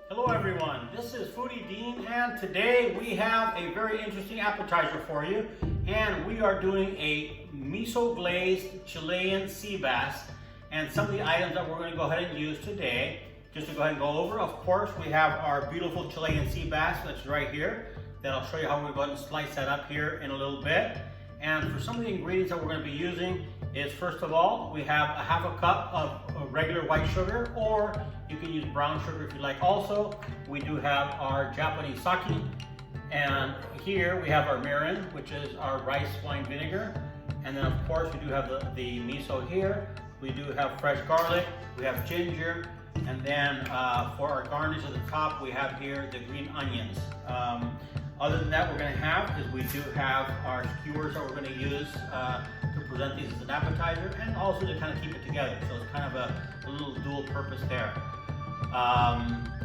Hello everyone, this is Foodie Dean and today we have a very interesting appetizer for you, and we are doing a miso glazed Chilean sea bass. And some of the items that we're going to go ahead and use today, just to go ahead and go over, of course we have our beautiful Chilean sea bass that's right here, that I'll show you how we're going to slice that up here in a little bit. And for some of the ingredients that we're going to be using is, first of all, we have a half a cup of regular white sugar, or you can use brown sugar if you like. Also, we do have our Japanese sake, and here we have our mirin, which is our rice wine vinegar. And then of course we do have the miso here. We do have fresh garlic, we have ginger, and then for our garnish at the top we have here the green onions. Other than that, we're going to have is we do have our skewers that we're going to use to present these as an appetizer, and also to kind of keep it together. So it's kind of a little dual purpose there.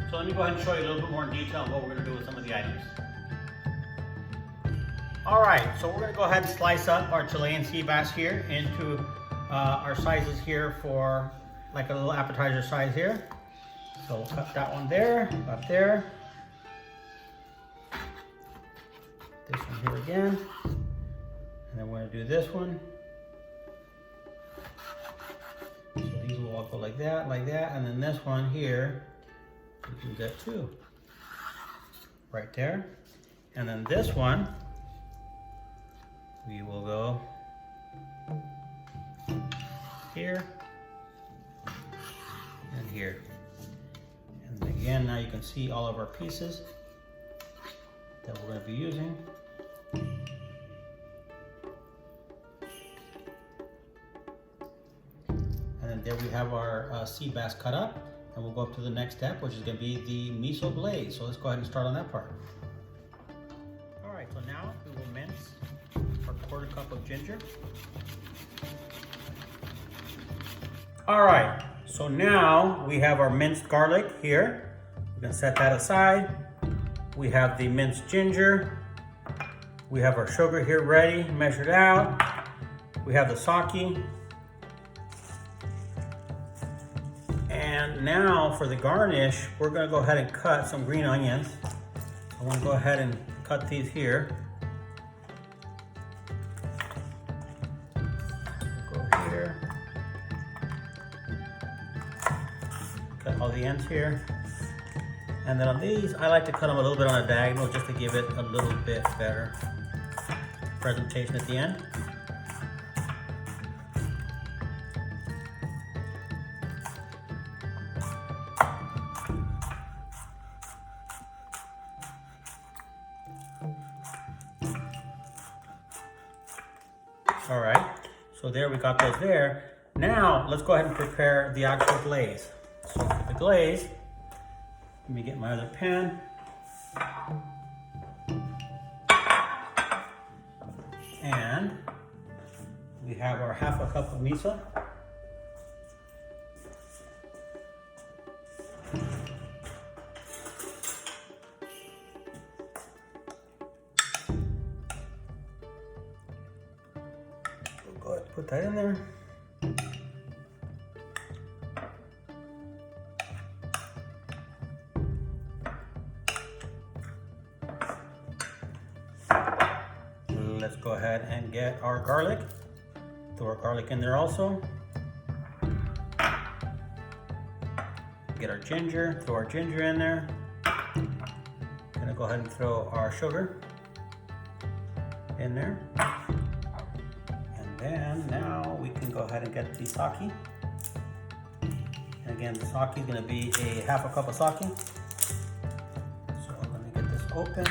So let me go ahead and show you a little bit more in detail on what we're going to do with some of the items. Alright, so we're going to go ahead and slice up our Chilean sea bass here into our sizes here for like a little appetizer size here. So we'll cut that one there, up there. This one here again, and then we're going to do this one. So these will all go like that, and then this one here, we can get two, right there. And then this one, we will go here, and here. And again, now you can see all of our pieces that we're going to be using. And then there we have our sea bass cut up, and we'll go up to the next step, which is going to be the miso glaze. So let's go ahead and start on that part. All right, so now we will mince our quarter cup of ginger. All right, so now we have our minced garlic here. We're going to set that aside. We have the minced ginger. We have our sugar here ready, measured out. We have the sake. And now for the garnish, we're going to go ahead and cut some green onions. I want to go ahead and cut these here. We'll go here. Cut all the ends here. And then on these, I like to cut them a little bit on a diagonal just to give it a little bit better presentation at the end. All right, so there we got those there. Now let's go ahead and prepare the actual glaze. So for the glaze, let me get my other pan. And we have our half a cup of miso. We'll go ahead and put that in there. Let's go ahead and get our garlic. Throw our garlic in there also. Get our ginger, throw our ginger in there. Gonna go ahead and throw our sugar in there. And then now we can go ahead and get the sake. And again, the sake is gonna be a half a cup of sake. So let me get this open.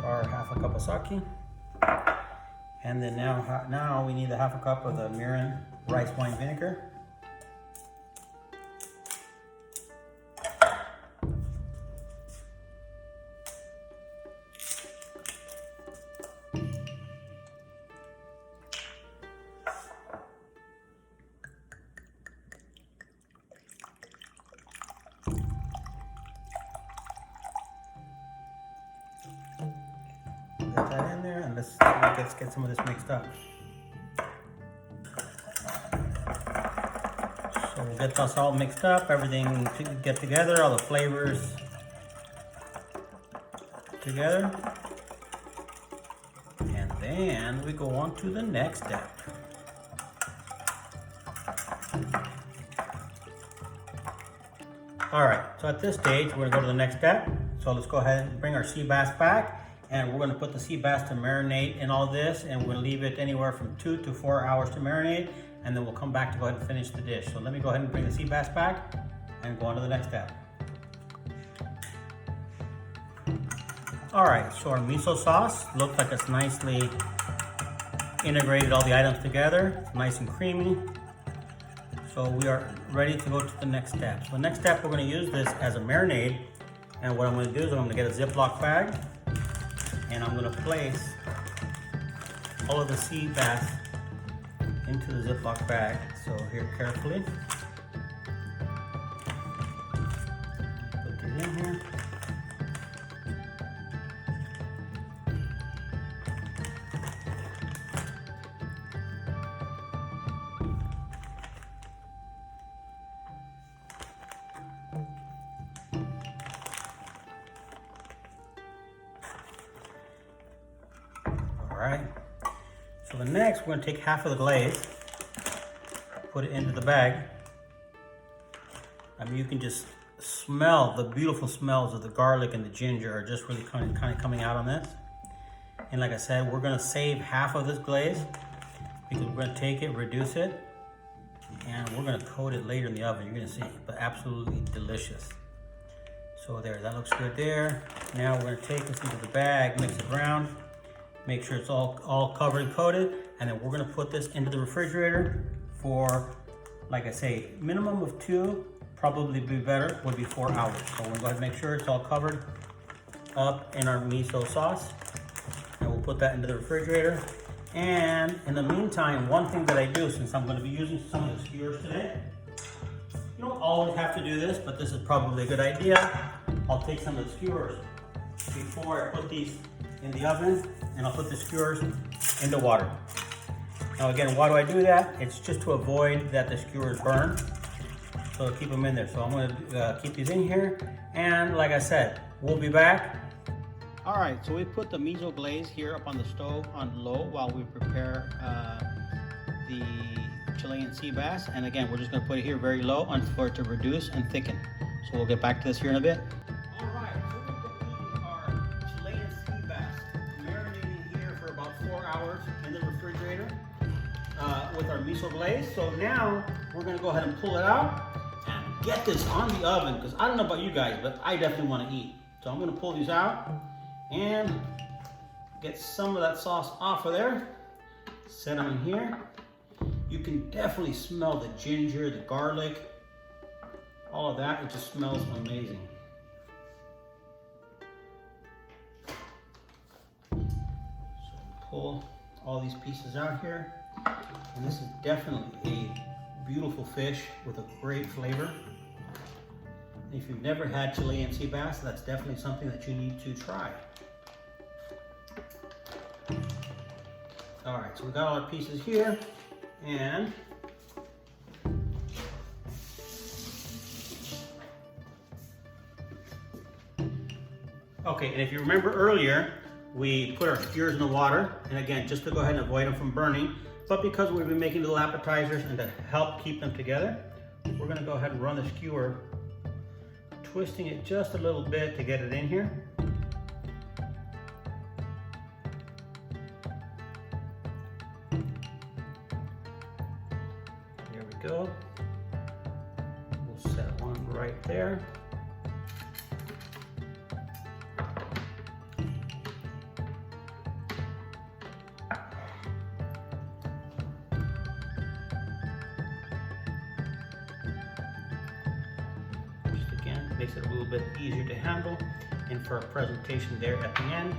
Our half a cup of sake, and then now we need a half a cup of the mirin rice wine vinegar. Put that in there and let's get some of this mixed up. So we'll get this all mixed up, everything to get together, all the flavors together. And then we go on to the next step. All right, so at this stage, we're gonna go to the next step. So let's go ahead and bring our sea bass back, and we're gonna put the sea bass to marinate in all this, and we're gonna leave it anywhere from 2 to 4 hours to marinate, and then we'll come back to go ahead and finish the dish. So let me go ahead and bring the sea bass back and go on to the next step. All right, so our miso sauce looks like it's nicely integrated all the items together. It's nice and creamy. So we are ready to go to the next step. So the next step, we're gonna use this as a marinade. And what I'm gonna do is I'm gonna get a Ziploc bag and I'm gonna place all of the sea bass into the Ziploc bag. So here, carefully. Put these in here. All right, so the next, we're gonna take half of the glaze, put it into the bag. I mean, you can just smell the beautiful smells of the garlic and the ginger are just really kind of coming out on this. And like I said, we're gonna save half of this glaze because we're gonna take it, reduce it, and we're gonna coat it later in the oven. You're gonna see, but absolutely delicious. So there, that looks good there. Now we're gonna take this into the bag, mix it around. Make sure it's all covered and coated, and then we're gonna put this into the refrigerator for, like I say, minimum of 2, probably be better, would be 4 hours. So we're gonna go ahead and make sure it's all covered up in our miso sauce, and we'll put that into the refrigerator. And in the meantime, one thing that I do, since I'm gonna be using some of the skewers today, you don't always have to do this, but this is probably a good idea. I'll take some of the skewers before I put these in the oven, and I'll put the skewers in the water. Now again, why do I do that? It's just to avoid that the skewers burn. So keep them in there. So I'm gonna keep these in here. And like I said, we'll be back. All right, so we put the miso glaze here up on the stove on low while we prepare the Chilean sea bass. And again, we're just gonna put it here very low for it to reduce and thicken. So we'll get back to this here in a bit. Hours in the refrigerator with our miso glaze. So now we're gonna go ahead and pull it out and get this on the oven, because I don't know about you guys, but I definitely want to eat. So I'm gonna pull these out and get some of that sauce off of there, set them in here. You can definitely smell the ginger, the garlic, all of that. It just smells amazing. Pull all these pieces out here, and this is definitely a beautiful fish with a great flavor. If you've never had Chilean sea bass, that's definitely something that you need to try. All right, so we got all our pieces here, and okay, and if you remember earlier, we put our skewers in the water, and again, just to go ahead and avoid them from burning, but because we've been making little appetizers and to help keep them together, we're gonna go ahead and run the skewer, twisting it just a little bit to get it in here. There we go. We'll set one right there. Makes it a little bit easier to handle, and for our presentation there at the end.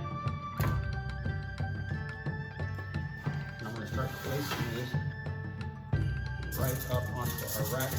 And I'm going to start placing these right up onto our rack.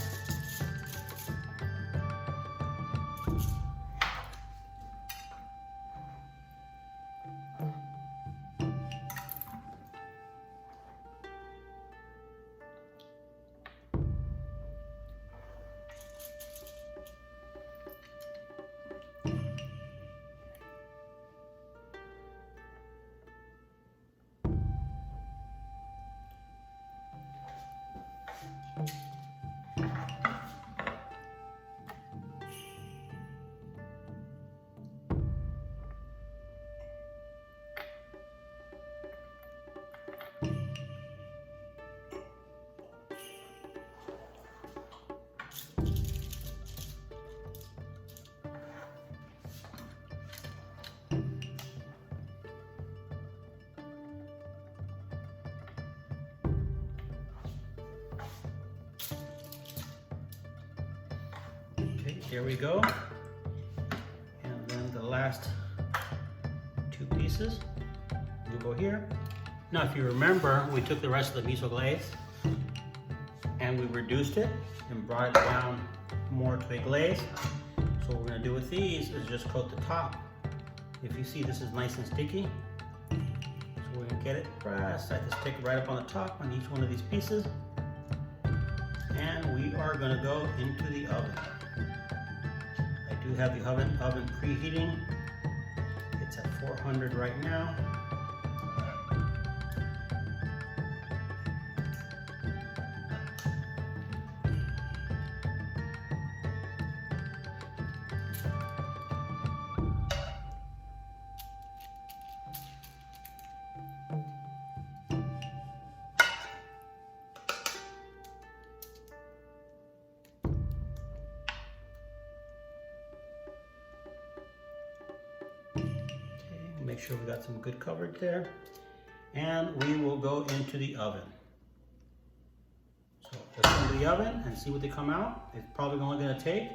There we go. And then the last two pieces will go here. Now, if you remember, we took the rest of the miso glaze and we reduced it and brought it down more to a glaze. So what we're gonna do with these is just coat the top. If you see, this is nice and sticky. So we're gonna get it pressed. I just stick it right up on the top on each one of these pieces. And we are gonna go into the oven. I do have the oven preheating. It's at 400 right now. Make sure we got some good coverage there. And we will go into the oven. So let's go into the oven and see what they come out. It's probably only gonna take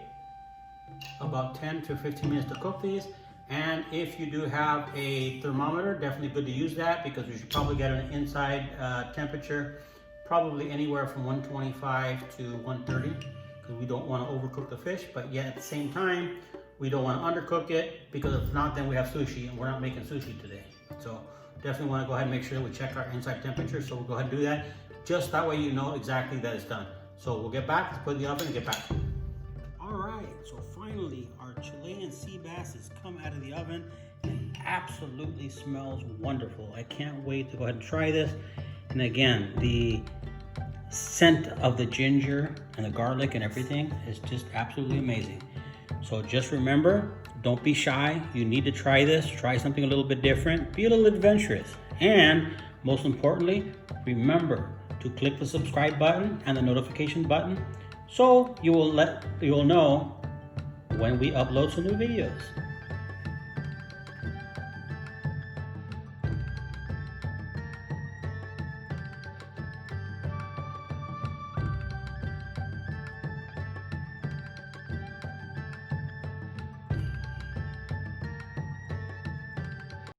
about 10 to 15 minutes to cook these. And if you do have a thermometer, definitely good to use that because you should probably get an inside temperature, probably anywhere from 125 to 130, because we don't want to overcook the fish, but yet at the same time, we don't want to undercook it, because if not, then we have sushi, and we're not making sushi today. So definitely want to go ahead and make sure we check our inside temperature. So we'll go ahead and do that. Just that way you know exactly that it's done. So we'll get back, put it in the oven and get back. All right, so finally our Chilean sea bass has come out of the oven and absolutely smells wonderful. I can't wait to go ahead and try this. And again, the scent of the ginger and the garlic and everything is just absolutely amazing. So just remember, don't be shy. You need to try this. Try something a little bit different. Be a little adventurous. And most importantly, remember to click the subscribe button and the notification button so you will know when we upload some new videos.